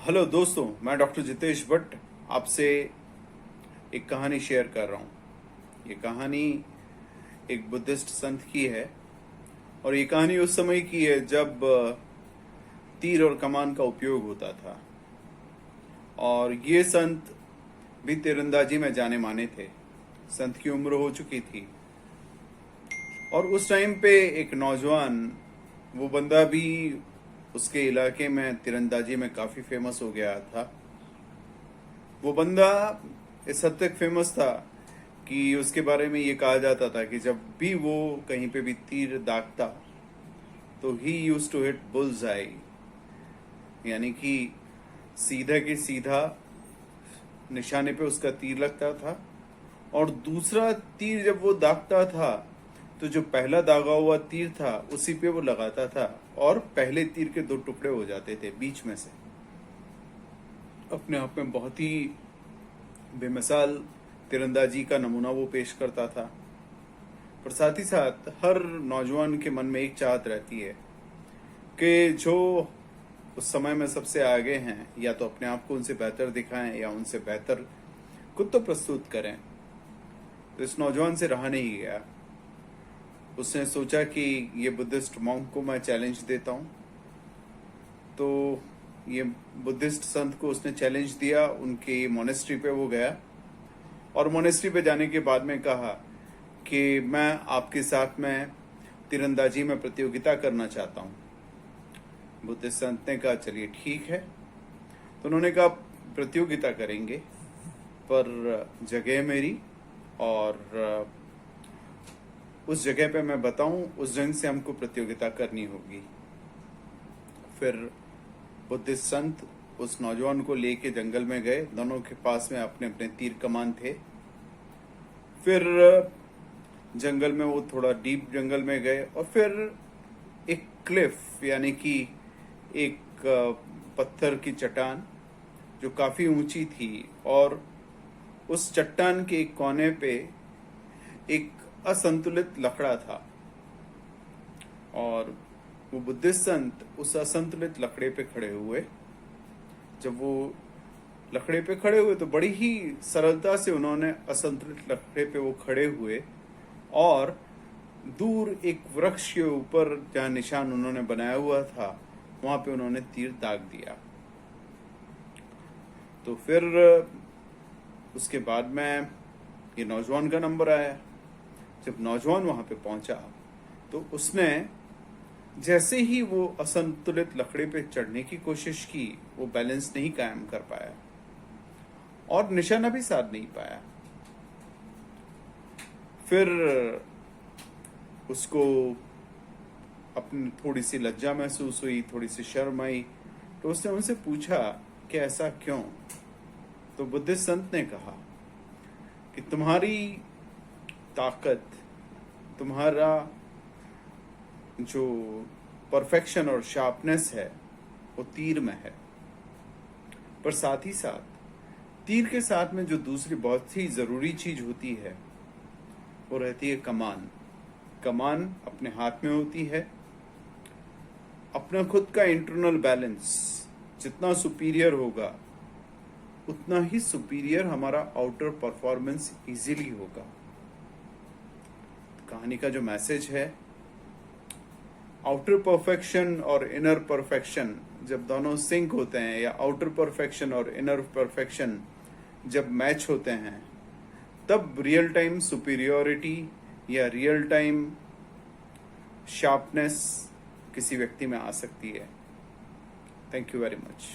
Hello दोस्तों, मैं doctor Jitesh Bhatt आपसे एक कहानी शेयर कर रहा हूँ। ये कहानी एक बुद्धिस्ट संत की है और ये कहानी उस समय की है जब तीर और कमान का उपयोग होता था। और ये संत भी तीरंदाजी में जाने माने थे। संत की उम्र हो चुकी थी और उस टाइम पे एक नौजवान, वो बंदा भी उसके इलाके में तीरंदाजी में काफी फेमस हो गया था। वो बंदा इस हद तक फेमस था कि उसके बारे में ये कहा जाता था कि जब भी वो कहीं पे भी तीर दागता तो ही used to hit bull's eye, यानी कि सीधा के सीधा निशाने पे उसका तीर लगता था। और दूसरा तीर जब वो दागता था तो जो पहला दागा हुआ तीर था उसी पे वो लगाता था और पहले तीर के दो टुकड़े हो जाते थे बीच में से। अपने आप में बहुत ही बेमिसाल तीरंदाजी का नमूना वो पेश करता था। पर साथ ही साथ हर नौजवान के मन में एक चाहत रहती है कि जो उस समय में सबसे आगे हैं या तो अपने आप को उनसे बेहतर दिखाएं या उनसे बेहतर खुद तो प्रस्तुत करें। तो इस नौजवान से रहा नहीं गया। उसने सोचा कि ये बुद्धिस्ट मॉन्क को मैं चैलेंज देता हूं। तो ये बुद्धिस्ट संत को उसने चैलेंज दिया। उनके मोनेस्ट्री पे वो गया और मोनेस्ट्री पे जाने के बाद में कहा कि मैं आपके साथ में तीरंदाजी में प्रतियोगिता करना चाहता हूं। बुद्धिस्ट संत ने कहा चलिए ठीक है। तो उन्होंने कहा प्रतियोगिता करेंगे पर जगह मेरी और उस जगह पे मैं बताऊं उस ढंग से हमको प्रतियोगिता करनी होगी। फिर बुद्धिस्ट संत उस नौजवान को लेके जंगल में गए। दोनों के पास में अपने अपने तीर कमान थे। फिर जंगल में वो थोड़ा डीप जंगल में गए और फिर एक क्लिफ यानी कि एक पत्थर की चट्टान जो काफी ऊंची थी और उस चट्टान के एक कोने पे एक असंतुलित लकड़ा था और वो बुद्धिस्ट संत उस असंतुलित लकड़े पे खड़े हुए। जब वो लकड़े पे खड़े हुए तो बड़ी ही सरलता से उन्होंने असंतुलित लकड़े पे वो खड़े हुए और दूर एक वृक्ष के ऊपर जहां निशान उन्होंने बनाया हुआ था वहां पे उन्होंने तीर दाग दिया। तो फिर उसके बाद में ये नौजवान का नंबर आया। जब नौजवान वहां पे पहुंचा तो उसने जैसे ही वो असंतुलित लकड़े पे चढ़ने की कोशिश की, वो बैलेंस नहीं कायम कर पाया और निशाना भी साध नहीं पाया। फिर उसको अपनी थोड़ी सी लज्जा महसूस हुई, थोड़ी सी शर्म आई। तो उसने उनसे पूछा कि ऐसा क्यों? तो बुद्धिस्ट संत ने कहा कि तुम्हारी ताकत, तुम्हारा जो परफेक्शन और शार्पनेस है वो तीर में है, पर साथ ही साथ तीर के साथ में जो दूसरी बहुत ही जरूरी चीज होती है वो रहती है कमान। कमान अपने हाथ में होती है। अपना खुद का इंटरनल बैलेंस जितना सुपीरियर होगा उतना ही सुपीरियर हमारा आउटर परफॉर्मेंस इजीली होगा। कहानी का जो मैसेज है, आउटर परफेक्शन और इनर परफेक्शन जब दोनों सिंक होते हैं या आउटर परफेक्शन और इनर परफेक्शन जब मैच होते हैं तब रियल टाइम सुपीरियोरिटी या रियल टाइम शार्पनेस किसी व्यक्ति में आ सकती है। Thank you very much.